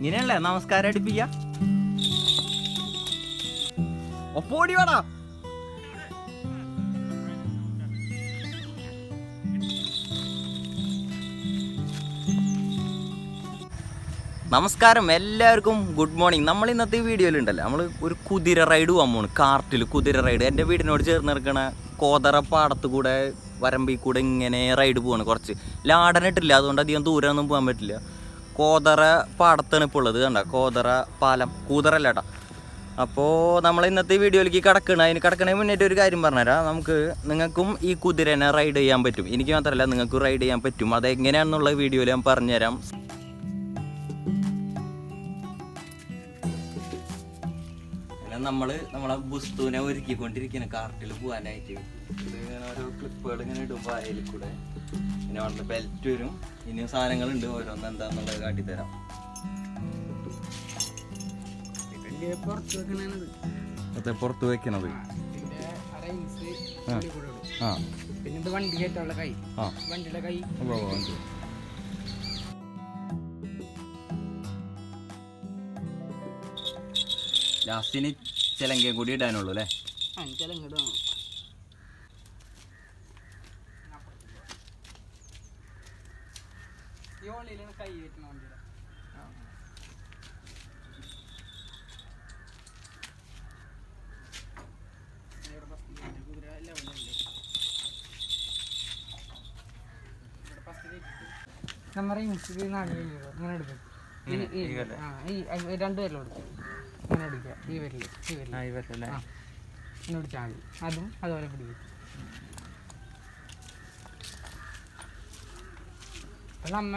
ഇങ്ങനെയല്ലേ നമസ്കാരം അടുപ്പിക്ക. ഒപ്പോടി വേടാ. നമസ്കാരം എല്ലാവർക്കും, ഗുഡ് മോർണിംഗ്. നമ്മൾ ഇന്നത്തെ വീഡിയോയിലുണ്ടല്ലോ, നമ്മൾ ഒരു കുതിര റൈഡ് പോകാൻ പോണ്. കാർട്ടിൽ കുതിര റൈഡ്. എൻ്റെ വീടിനോട് ചേർന്ന് നിൽക്കണ കോതറ പാടത്ത് കൂടെ വരമ്പിൽ കൂടെ ഇങ്ങനെ റൈഡ് പോവാണ്. കുറച്ച് ലാടനിട്ടില്ല, അതുകൊണ്ട് അധികം ദൂരമൊന്നും പോകാൻ പറ്റില്ല. കോതറ പാടത്താണ് ഇപ്പോൾ ഉള്ളത്. കണ്ട കോതറ പാലം, കൂതറല്ല കേട്ടോ. അപ്പോൾ നമ്മൾ ഇന്നത്തെ വീഡിയോയിലേക്ക് കിടക്കണതിന് മുന്നേറ്റ് ഒരു കാര്യം പറഞ്ഞുതരാം. നിങ്ങൾക്കും ഈ കുതിരനെ റൈഡ് ചെയ്യാൻ പറ്റും. എനിക്ക് മാത്രമല്ല, നിങ്ങൾക്ക് റൈഡ് ചെയ്യാൻ പറ്റും. അതെങ്ങനെയാണെന്നുള്ള വീഡിയോയിൽ ഞാൻ പറഞ്ഞുതരാം. നമ്മളെ ബുസ്തുവിനെ ഒരുക്കിക്കൊണ്ടിരിക്കുന്ന കാർട്ടിൽ പോകാനായിട്ട്. ഇത് ഓരോ ക്ലിപ്പുകൾ ഇങ്ങനെ ഇടും വായയിൽ കൂടെ. പിന്നെ അവിടെ ബെൽറ്റ് വരും. ഇനിയും സാധനങ്ങളുണ്ട്, ഓരോന്ന് എന്താന്നുള്ളത് കാട്ടിത്തരാം. പുറത്ത് വെക്കണത് ലാസ്റ്റിന് ചിലങ്കയും കൂടി ഇടാനുള്ളൂ അല്ലേ? രണ്ടുപേരിലും എടുക്കും. ഇങ്ങനെ എടുക്കുക, ഈ വരല് ഇങ്ങനെ പിടിച്ചാൽ മതി. അതും അതുപോലെ പിടിക്കും. അപ്പൊ നമ്മ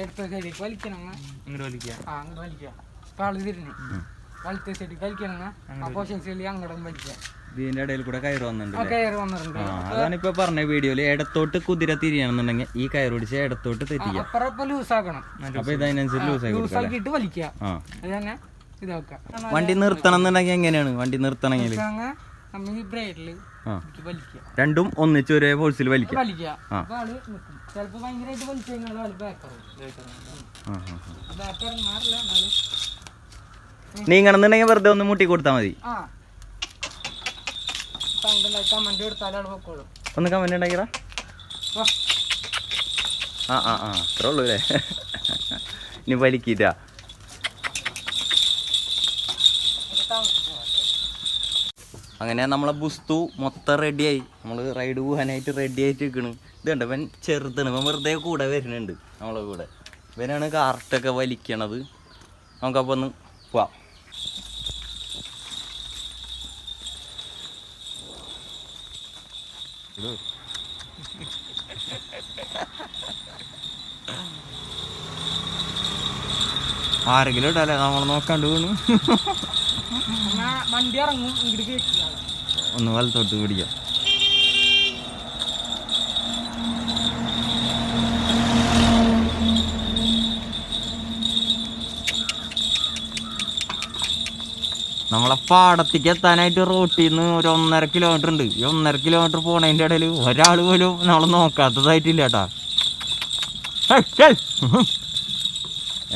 എടുത്ത സൈഡിലേക്ക് വലിക്കണം. അങ്ങോട്ട് വലിക്കുക. അപ്പൊ ആള് തിരിഞ്ഞ് വലത്തെ സൈഡിലേക്ക് വലിക്കണം. അപ്പോ ശരി അങ്ങോട്ടും വലിക്കുക. ഇതിന്റെ ഇടയിൽ കൂടെ കയറ് വന്നിട്ടുണ്ട്. കയറ് വന്നിട്ടുണ്ട്. അതാണ് ഇപ്പൊ പറഞ്ഞ വീഡിയോയില്. ഇടത്തോട്ട് കുതിര തിരിയണമെന്നുണ്ടെങ്കിൽ ഈ കയറ് പിടിച്ച് ഇടത്തോട്ട് തിരിക്കുക. അപ്പുറം ലൂസാക്കണം. അപ്പൊ ഇതിനനുസരിച്ച് ലൂസാക്കിയിട്ട് വലിക്കുക. അത് തന്നെ ഇതാക്കുക. വണ്ടി നിർത്തണം എന്നുണ്ടെങ്കിൽ എങ്ങനെയാണ് വണ്ടി നിർത്തണമെങ്കിൽ? രണ്ടും ഒന്നിച്ച് ഒരേ ഫോഴ്സിൽ വലിക്കുക. നീങ്ങണമെന്നുണ്ടെങ്കിൽ വെറുതെ ഒന്ന് മുട്ടി കൊടുത്താൽ മതി. ഒന്ന് കമന്റ് ഉണ്ടാക്കിയടാ. അത്രേ ഉള്ളൂ അല്ലേ? ഇനി വലിക്കില്ല. അങ്ങനെ നമ്മളെ ബുസ്തു മൊത്തം റെഡിയായി. നമ്മൾ റൈഡ് പോകാനായിട്ട് റെഡി ആയിട്ട് നിൽക്കണ്. ഇത് കണ്ടോ, ഇവൻ ചെറുതാണ്. ഇവൻ വെറുതെ കൂടെ വരുന്നുണ്ട് നമ്മളെ കൂടെ. ഇവനാണ് കാർട്ടൊക്കെ വലിക്കണത്. നമുക്കപ്പോൾ ഒന്ന് പോവാം. ആരെങ്കിലും ഇടല്ലേ, നമ്മൾ നോക്കാണ്ട് വീണു. വണ്ടി ഇറങ്ങും. ഒന്ന് വലത്തോട്ട് പിടിക്കാം. നമ്മളെ പാടത്തേക്ക് എത്താനായിട്ട് റോട്ടിൽ നിന്ന് ഒരു 1.5 കിലോമീറ്റർ ഉണ്ട്. ഈ 1.5 കിലോമീറ്റർ പോണതിൻ്റെ ഇടയിൽ ഒരാൾ പോലും നമ്മൾ നോക്കാത്തതായിട്ടില്ല കേട്ടാ.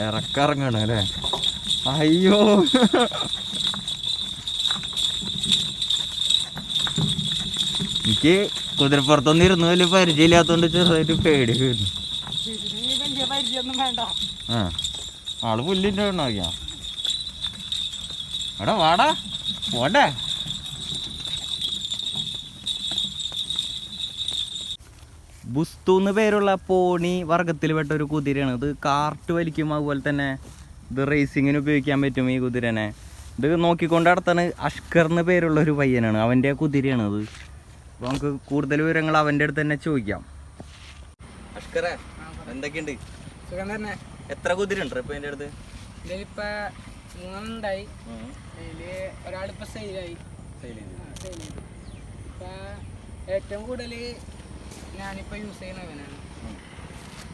ഇറക്കറങ്ങണം അല്ലേ? അയ്യോ, എനിക്ക് കുതിരപ്പുറത്തൊന്നും ഇരുന്ന് വലിയ പരിചയമില്ലാത്തോണ്ട് ചെറുതായിട്ട് പേടി വരുന്നു. ആള് പുല്ലിൻ്റെ നോക്കിയാ. എടാ വാടാ പോണ്ടേ. ബുസ്തു പേരുള്ള പോണി വർഗത്തിൽ പെട്ട ഒരു കുതിരയാണ്. ഇത് കാർട്ട് വലിക്കും. അതുപോലെ തന്നെ ഇത് റേസിങ്ങിന് ഉപയോഗിക്കാൻ പറ്റും ഈ കുതിരനെ. ഇത് നോക്കിക്കൊണ്ട് നടത്താണ് അഷ്കർ എന്ന് പേരുള്ള ഒരു പയ്യനാണ്. അവൻ്റെ കുതിരയാണ് ഇത്. അപ്പോൾ നമുക്ക് കൂടുതൽ വിവരങ്ങൾ അവൻ്റെ അടുത്ത് തന്നെ ചോദിക്കാം. അഷ്കറെ, എന്തൊക്കെയുണ്ട്? എത്ര കുതിര ഉണ്ട് ഇപ്പം എൻ്റെ അടുത്ത്? മൂന്നുണ്ടായി. ഒരാളിപ്പോ സെയിലായി. ഏറ്റവും കൂടുതൽ ഞാനിപ്പോ യൂസ് ചെയ്യുന്നവനാണ്.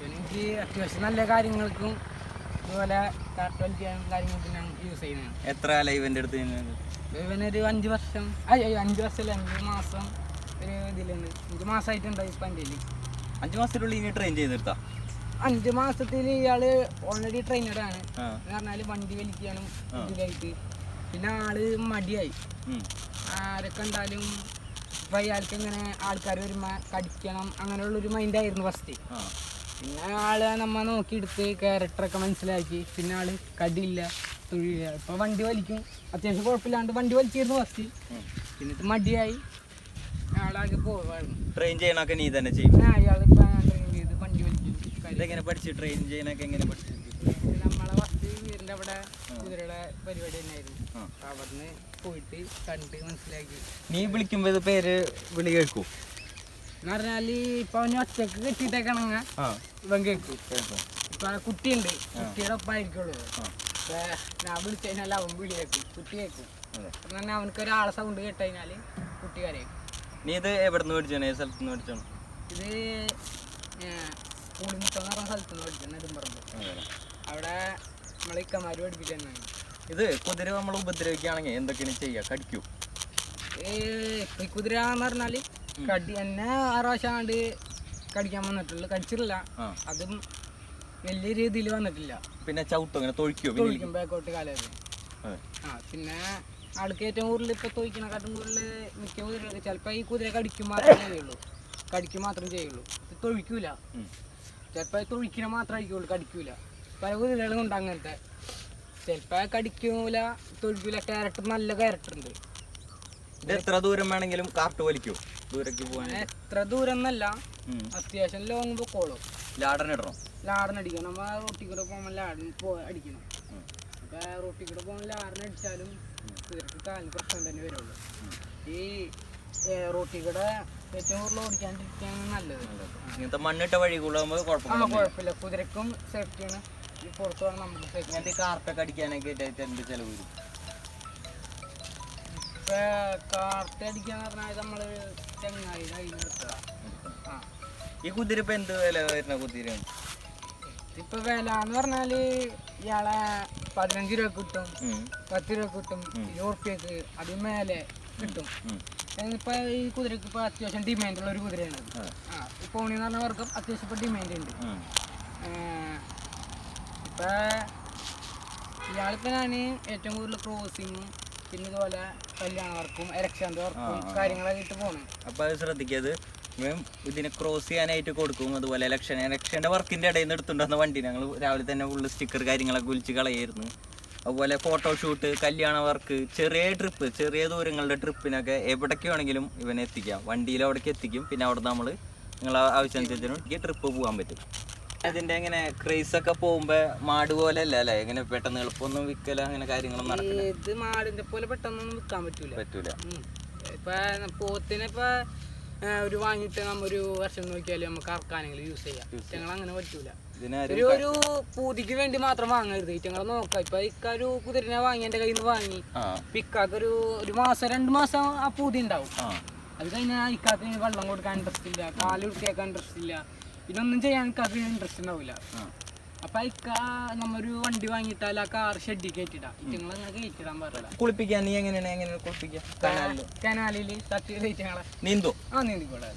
എനിക്ക് അത്യാവശ്യം നല്ല കാര്യങ്ങൾക്കും അതുപോലെ കാർട്ട് ചെയ്യാനും കാര്യങ്ങൾക്കും ഞാൻ യൂസ് ചെയ്യുന്നതാണ്. എത്ര കാലം ഇവൻ്റെ അടുത്ത്? ഇവനൊരു 5 വർഷം. 5 വർഷമല്ല, 5 മാസം ഒരു ഇതിലുണ്ട്. 5 മാസമായിട്ടുണ്ടായി ഇപ്പം എൻ്റെ. 5 മാസത്തിനുള്ളിൽ ഇനി ട്രെയിൻ ചെയ്ത് നിർത്താം. 5 മാസത്തിൽ ഇയാള് ഓൾറെഡി ട്രെയിനറാണ് എന്ന് പറഞ്ഞാല് വണ്ടി വലിക്കാനും ഇതിലായിട്ട്. പിന്നെ ആള് മടിയായി, ആരൊക്കെ ഉണ്ടാലും ഇപ്പൊ അയാൾക്ക് ഇങ്ങനെ ആൾക്കാർ വരുമ്പോ കടിക്കണം അങ്ങനെയുള്ളൊരു മൈൻഡായിരുന്നു ഫസ്റ്റ്. പിന്നെ ആള് നമ്മ നോക്കിയെടുത്ത് ക്യാരക്ടറൊക്കെ മനസ്സിലാക്കി. പിന്നെ ആള് കടിയില്ല, തൊഴിലില്ല. ഇപ്പൊ വണ്ടി വലിക്കും, അത്യാവശ്യം കുഴപ്പമില്ലാണ്ട് വണ്ടി വലിച്ചിരുന്നു ഫസ്റ്റ്. എന്നിട്ട് മടിയായി ആളാകെ പോവായിരുന്നു. ട്രെയിൻ ചെയ്യണൊക്കെ നീ തന്നെ ചെയ്യും? അയാളിപ്പോ ട്രെയിൻ ചെയ്ത് വണ്ടി വലിക്കും. ഇതെങ്ങനെ പഠിച്ചു? ട്രെയിൻ ചെയ്യണൊക്കെ എങ്ങനെ പഠിച്ചു? നമ്മളെ ഫസ്റ്റ് വീടിന്റെ അവിടെ കുതിരയുടെ പരിപാടി തന്നെയായിരുന്നു. അവിടുന്ന് പോയിട്ട് കണ്ട് മനസ്സിലാക്കി. നീ വിളിക്കുമ്പോ ഇത് പേര് വിളി കേൾക്കൂ എന്ന് പറഞ്ഞാല് ഇപ്പൊ അവന് ഒറ്റക്ക് കെട്ടിട്ടേക്കണങ്ങ ഇവൻ കേൾക്കും. ഇപ്പൊ കുട്ടിയുണ്ട്, കുട്ടിയുടെ ഒപ്പം ആയിരിക്കുള്ളൂ. ഇപ്പൊ ഞാൻ വിളിച്ചു കഴിഞ്ഞാൽ അവൻ വിളി കേൾക്കും, കുട്ടി കേൾക്കും. പറഞ്ഞാൽ അവനക്ക് ഒരാളെ സൗണ്ട് കേട്ട് കഴിഞ്ഞാല് കുട്ടി കരയും. നീ ഇത് എവിടെ നിന്ന് മേടിച്ചാണ്? ഏത് സ്ഥലത്ത് നിന്ന് മേടിച്ചാണ് ഇത്? കൂടിമുട്ടെന്ന് പറഞ്ഞ സ്ഥലത്ത് നിന്ന് മേടിച്ചാണ്, നെടുമ്പറമ്പ്. അവിടെ നമ്മളെ ഇക്കമാര് പഠിപ്പിച്ചു തന്നെയാണ്. ഇത് കുതിര നമ്മൾ ഉപദ്രവിക്കുകയാണെങ്കിൽ എന്തൊക്കെയാണ് ചെയ്യുക? കടിക്കൂ? ഈ കുതിര എന്ന് പറഞ്ഞാല് കടി എന്നെ 6 പ്രാവശ്യം കണ്ട് കടിക്കാൻ വന്നിട്ടുള്ളു, കടിച്ചിട്ടില്ല. അതും വലിയ രീതിയിൽ വന്നിട്ടില്ല. പിന്നെ ചവിട്ടോ? അങ്ങനെ തൊഴിക്കും ബാക്കോട്ട് കാലത്ത്. പിന്നെ ആൾക്ക് ഏറ്റവും കൂടുതൽ ഇപ്പൊ തൊഴിക്കണക്കാട്ടും കൂടുതൽ മിക്ക കുതിര ചിലപ്പോ ഈ കുതിര കടിക്കും മാത്രമേ ചെയ്യുള്ളൂ, തൊഴിക്കൂല. ചിലപ്പോ തൊഴിക്കണ മാത്രമേ അടിക്കുള്ളൂ, കടിക്കൂല. പല കുതിരകളും ഉണ്ട് അങ്ങനത്തെ. ചിലപ്പോ കടിക്കൂല, തൊഴിക്കൂല. ക്യാരക്ടർ നല്ല ക്യാരക്ടർ ഉണ്ട്. ഇത് എത്ര ദൂരം വേണമെങ്കിലും കാർട്ട് വലിക്കൂ? ദൂരേക്ക് പോകാൻ എത്ര ദൂരം എന്നല്ല, അത്യാവശ്യം ലോങ് പൊക്കോളും. ലാടനിടണം? ലാടനടിക്കണം. നമ്മ റോട്ടിൽ കൂടെ പോകുമ്പോൾ ലാടൻ അടിക്കണം. അപ്പൊ റോട്ടിൽ കൂടെ പോകുമ്പോൾ ലാടനടിച്ചാലും കുതിരക്ക് കാലിന് പ്രശ്നം തന്നെ വരുള്ളൂ. ഈ റോട്ടിൽ കൂടെ ഏറ്റവും കൂടുതൽ ഓടിക്കാണ്ടിരിക്കുകയാണ് നല്ലത്. ഇങ്ങനത്തെ മണ്ണിട്ട വഴികളാകുമ്പോൾ കുഴപ്പമില്ല, കുതിരക്കും സേഫ്റ്റിയാണ്. ഈ പുറത്ത് വേണം നമുക്ക് സേഫ്റ്റി. ഇങ്ങനത്തെ കാർട്ടൊക്കെ അടിക്കാനൊക്കെ എന്ത് ചെലവ് വരും? ഇപ്പൊ കാർട്ട് അടിക്കാന്ന് പറഞ്ഞാൽ നമ്മള് ചെങ്ങായി കഴിഞ്ഞെടുക്കുക. ഈ കുതിര ഇപ്പൊ എന്ത് വില വരുന്ന കുതിരയാണ്? ഇപ്പൊ വില എന്ന് പറഞ്ഞാല് ഇയാളെ 15 രൂപ കിട്ടും, 10 രൂപ കിട്ടും, 20 റുപ്യക്ക് അതിന് മേലെ കിട്ടും. ഇപ്പൊ ഈ കുതിരക്ക് ഇപ്പൊ അത്യാവശ്യം ഡിമാൻഡുള്ള ഒരു കുതിരയാണ്. ഈ പോണി എന്ന് പറഞ്ഞ വർക്കും അത്യാവശ്യം ഇപ്പൊ ഡിമാൻഡ് ഉണ്ട്. ഇപ്പൊ ഇയാളിപ്പോ ഞാൻ ഏറ്റവും കൂടുതൽ ക്രോസിങ്ങും പിന്നെ ഇതുപോലെ കല്യാണ വർക്കും ഇലക്ഷൻ്റെ വർക്കും കാര്യങ്ങളൊക്കെ ഇട്ട് പോണു. അപ്പൊ അത് ശ്രദ്ധിക്കത്, ഇതിനെ ക്രോസ് ചെയ്യാനായിട്ട് കൊടുക്കും. അതുപോലെ ഇലക്ഷൻ്റെ വർക്കിന്റെ ഇടയിൽ നിന്ന് എടുത്തുകൊണ്ടുവന്ന വണ്ടി ഞങ്ങൾ രാവിലെ തന്നെ ഫുള്ള് സ്റ്റിക്കർ കാര്യങ്ങളൊക്കെ വിളിച്ച് കളയായിരുന്നു. അതുപോലെ ഫോട്ടോഷൂട്ട്, കല്യാണ വർക്ക്, ചെറിയ ട്രിപ്പ്, ചെറിയ ദൂരങ്ങളുടെ ട്രിപ്പിനൊക്കെ എവിടേക്ക് വേണമെങ്കിലും ഇവനെ എത്തിക്കാം. വണ്ടിയിൽ അവിടേക്ക് എത്തിക്കും. പിന്നെ അവിടെ നമ്മൾ നിങ്ങളെ ആവശ്യാനുസരിച്ച് ട്രിപ്പ് പോകാൻ പറ്റും. അതിന്റെ എങ്ങനെ ക്രേസ് ഒക്കെ പോകുമ്പോ മാട് പോലെ അല്ല എങ്ങനെ പെട്ടെന്ന് എളുപ്പമൊന്നും വിൽക്കല അങ്ങനെ കാര്യങ്ങളൊന്നും നടക്കില്ല. ഇത് മാടിന്റെ പോലെ പെട്ടെന്നൊന്നും വിൽക്കാൻ പറ്റൂല. ഇപ്പൊ പോത്തിനെ ഇപ്പൊ ഒരു വാങ്ങിയിട്ട് നമ്മ ഒരു വർഷം നോക്കിയാലും നമുക്ക് അറക്കാനെങ്കിലും യൂസ് ചെയ്യാം. ഞങ്ങൾ അങ്ങനെ പറ്റൂല. ഒരു പൂതിക്ക് വേണ്ടി മാത്രം വാങ്ങരുത്. ഞങ്ങൾ നോക്കാം. ഇപ്പൊ ഇക്കൊരു കുതിരനെ വാങ്ങി എന്റെ കയ്യിൽ നിന്ന് വാങ്ങി ഇക്കാക്ക് ഒരു മാസം 2 മാസം ആ പൂതി ഉണ്ടാവും. അത് കഴിഞ്ഞാൽ ഇക്കാക്ക് വെള്ളം കൊടുക്കാൻ ഇൻട്രസ്റ്റ് ഇല്ല, കാല് വൃത്തിയാക്കാൻ ഇൻട്രസ്റ്റ് ഇല്ല, പിന്നെ ഒന്നും ചെയ്യാൻ ഇക്കാക്ക് ഇൻട്രസ്റ്റ് ഉണ്ടാവില്ല. അപ്പൊ ഇക്ക നമ്മൊരു വണ്ടി വാങ്ങിയിട്ടാൽ ആ കാർ ഷെഡിൽ കയറ്റിടാം. ഇറ്റങ്ങളങ്ങനെ കയറ്റിടാൻ പാടില്ല. കുളിപ്പിക്കാൻ നീ എങ്ങനെയാണ് കുളിപ്പിക്കുക? കനാലില് തട്ടി കയറ്റിങ്ങളെ നീന്തോ? നീന്തിക്കോളെ,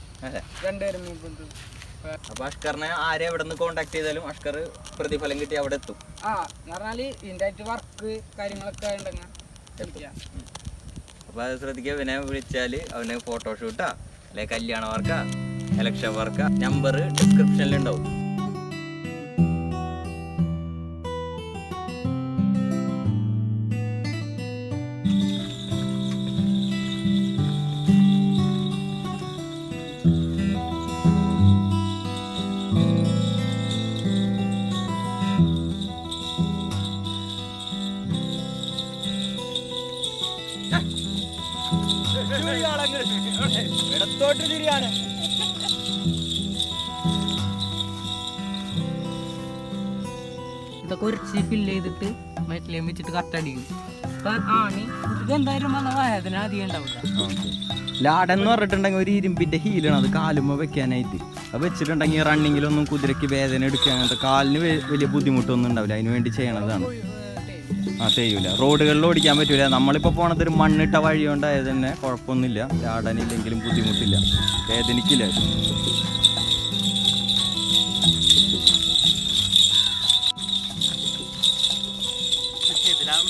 രണ്ടുപേരും നീന്തും. അപ്പൊ അഷ്കറിനെ ആരെ എവിടെ നിന്ന് കോണ്ടാക്ട് ചെയ്താലും അഷ്കർ പ്രതിഫലം കിട്ടി അവിടെ എത്തും. എന്ന് പറഞ്ഞാല് ഇതിന്റെ ആയിട്ട് വർക്ക് കാര്യങ്ങളൊക്കെ ഉണ്ടെങ്കിൽ. അപ്പൊ അത് ശ്രദ്ധിക്കുക. ഇവനെ വിളിച്ചാല് അവന് ഫോട്ടോഷൂട്ടാ അല്ലെ കല്യാണ വർക്കാ ഇലക്ഷൻ വർക്കാ നമ്പർ ഡിസ്ക്രിപ്ഷനിലുണ്ടാവും. ഇടത്തോട്ട് തിരിയാണ്. ഇതൊക്കെ ഒരു ഫില്ല് ചെയ്തിട്ട് മറ്റിലേം വെച്ചിട്ട് കട്ടടിക്കും. ഇപ്പൊ ആണി ഇത് എന്തായാലും വന്ന വേദന അധികം ഉണ്ടാവില്ല. ലാടെന്ന് പറഞ്ഞിട്ടുണ്ടെങ്കിൽ ഒരു ഇരുമ്പിന്റെ ഹീലാണ്, അത് കാലുമ്മ വെക്കാനായിട്ട്. അത് വെച്ചിട്ടുണ്ടെങ്കിൽ റണ്ണിങ്ങിലൊന്നും കുതിരയ്ക്ക് വേദന എടുക്കുക അങ്ങനത്തെ കാലിന് വലിയ ബുദ്ധിമുട്ടൊന്നും ഉണ്ടാവില്ല. അതിന് വേണ്ടി ചെയ്യണതാണ്. ചെയ്യൂല. റോഡുകളിൽ ഓടിക്കാൻ പറ്റൂല. നമ്മളിപ്പോൾ പോണത് ഒരു മണ്ണിട്ട വഴി കൊണ്ടായത് തന്നെ കുഴപ്പമൊന്നുമില്ല. ലാടനില്ലെങ്കിലും ബുദ്ധിമുട്ടില്ല, വേദനിക്കില്ല.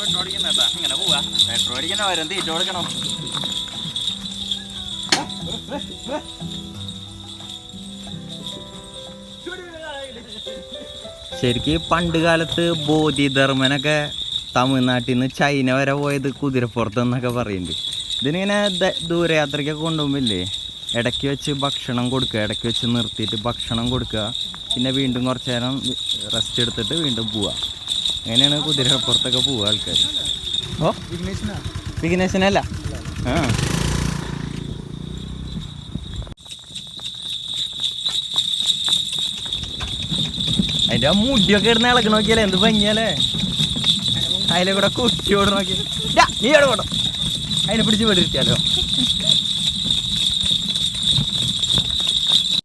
പെട്രോൾ അടിക്കുന്നേട്ടാ, ഇങ്ങനെ പോവാ. പെട്രോൾ അടിക്കണ വരും, തീറ്റ കൊടുക്കണം. ശരിക്കും പണ്ട് കാലത്ത് ബോധിധർമ്മനൊക്കെ തമിഴ്നാട്ടിൽ നിന്ന് ചൈന വരെ പോയത് കുതിരപ്പുറത്ത് എന്നൊക്കെ പറയുന്നുണ്ട്. ഇതിനിങ്ങനെ ദൂരയാത്രയ്ക്കൊക്കെ കൊണ്ടുപോകുമ്പില്ലേ, ഇടയ്ക്ക് വെച്ച് ഭക്ഷണം കൊടുക്കുക, ഇടയ്ക്ക് വെച്ച് നിർത്തിയിട്ട് ഭക്ഷണം കൊടുക്കുക, പിന്നെ വീണ്ടും കുറച്ച് നേരം റെസ്റ്റ് എടുത്തിട്ട് വീണ്ടും പോവുക. അങ്ങനെയാണ് കുതിരപ്പുറത്തൊക്കെ പോവുക ആൾക്കാർ. ഓ വിഘ്നേശനല്ല. ആ അതിൻ്റെ ആ മുടിയൊക്കെ ഇടുന്ന ഇളകി നോക്കിയാലേ എന്ത് ഭംഗിയല്ലേ. അതിലെ കൂടെ കുട്ടിയോട് നോക്കി നീ എവിടെ പോടോ, അതിനെ പിടിച്ച് വിടിരിക്കാലോ.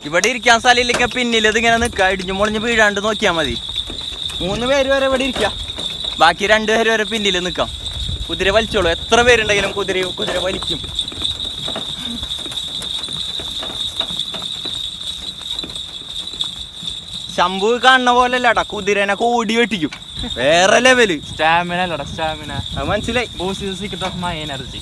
ഇവിടെ ഇരിക്കാൻ സ്ഥലമില്ലെങ്കിൽ പിന്നിൽ ഇതിങ്ങനെ നിൽക്കുക, ഇടിഞ്ഞു മുളിഞ്ഞ് വീഴാണ്ട് നോക്കിയാൽ മതി. 3 പേര് വരെ ഇവിടെ ഇരിക്കാം, ബാക്കി 2 പേര് വരെ പിന്നിൽ നിൽക്കാം. കുതിര വലിച്ചോളൂ, എത്ര പേരുണ്ടെങ്കിലും കുതിര വലിക്കും. ശംഭു കാണുന്ന പോലെ അല്ലടാ, കുതിരനെ കോടി വെട്ടിക്കും. വേറെ ലെവല് സ്റ്റാമിന അല്ലടാ, സ്റ്റാമിന. അത് മനസ്സിലായി. Boost is the secret of my energy.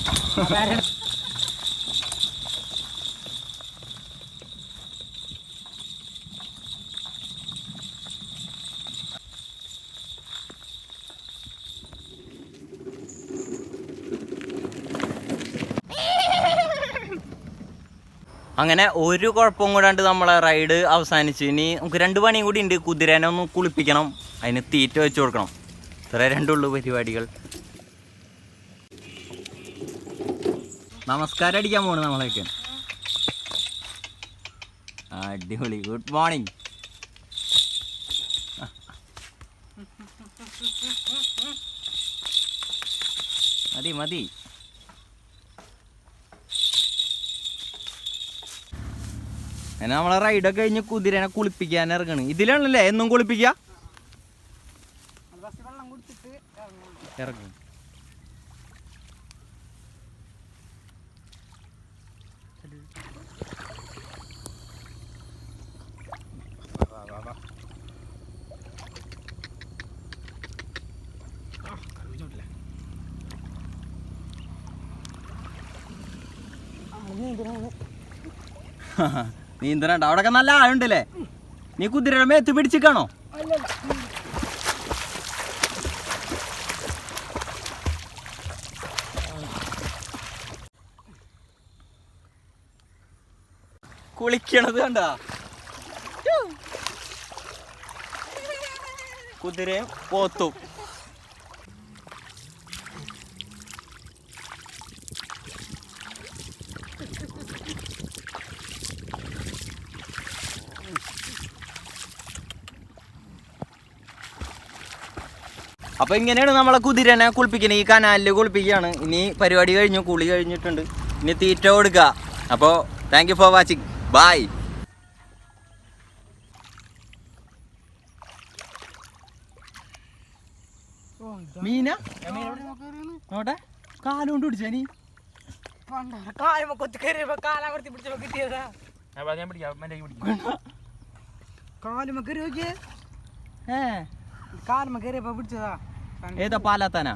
അങ്ങനെ ഒരു കുഴപ്പവും കൂടാണ്ട് നമ്മളെ റൈഡ് അവസാനിച്ചു. ഇനി നമുക്ക് 2 പണിയും കൂടി ഉണ്ട്. കുതിരേനെ ഒന്ന് കുളിപ്പിക്കണം, അതിന് തീറ്റ വെച്ച് കൊടുക്കണം. ഇത്ര 2 പരിപാടികൾ. നമസ്കാരം അടിക്കാൻ പോണ് നമ്മളൊക്കെ. അടിപൊളി, ഗുഡ് മോർണിംഗ്. മതി മതി. അങ്ങനെ നമ്മളെ റൈഡൊക്കെ കഴിഞ്ഞ് കുതിരനെ കുളിപ്പിക്കാൻ ഇറങ്ങണ്. ഇതിലാണല്ലേ എന്നും കുളിപ്പിക്കുക? ഇറങ്ങും. നീന്തണ അവിടെയൊക്കെ നല്ല ആഴുണ്ടല്ലേ. നീ കുതിരയുടെ മേത്ത് പിടിച്ചിക്കാണോ? കുളിക്കണത് കണ്ടാ, കുതിരയും പോത്തും. അപ്പൊ ഇങ്ങനെയാണ് നമ്മളെ കുതിരനെ കുളിപ്പിക്കുന്നത്. ഈ കനാലിൽ കുളിപ്പിക്കുകയാണ്. ഇനി പരിപാടി കഴിഞ്ഞു, കുളി കഴിഞ്ഞിട്ടുണ്ട്. ഇനി തീറ്റ കൊടുക്കുക. അപ്പോൾ thank you for watching, bye. മീന നോട്ടെ, കാലുകൊണ്ട് പിടിച്ചാ നീ? ഏതാ പാലാത്താനാ?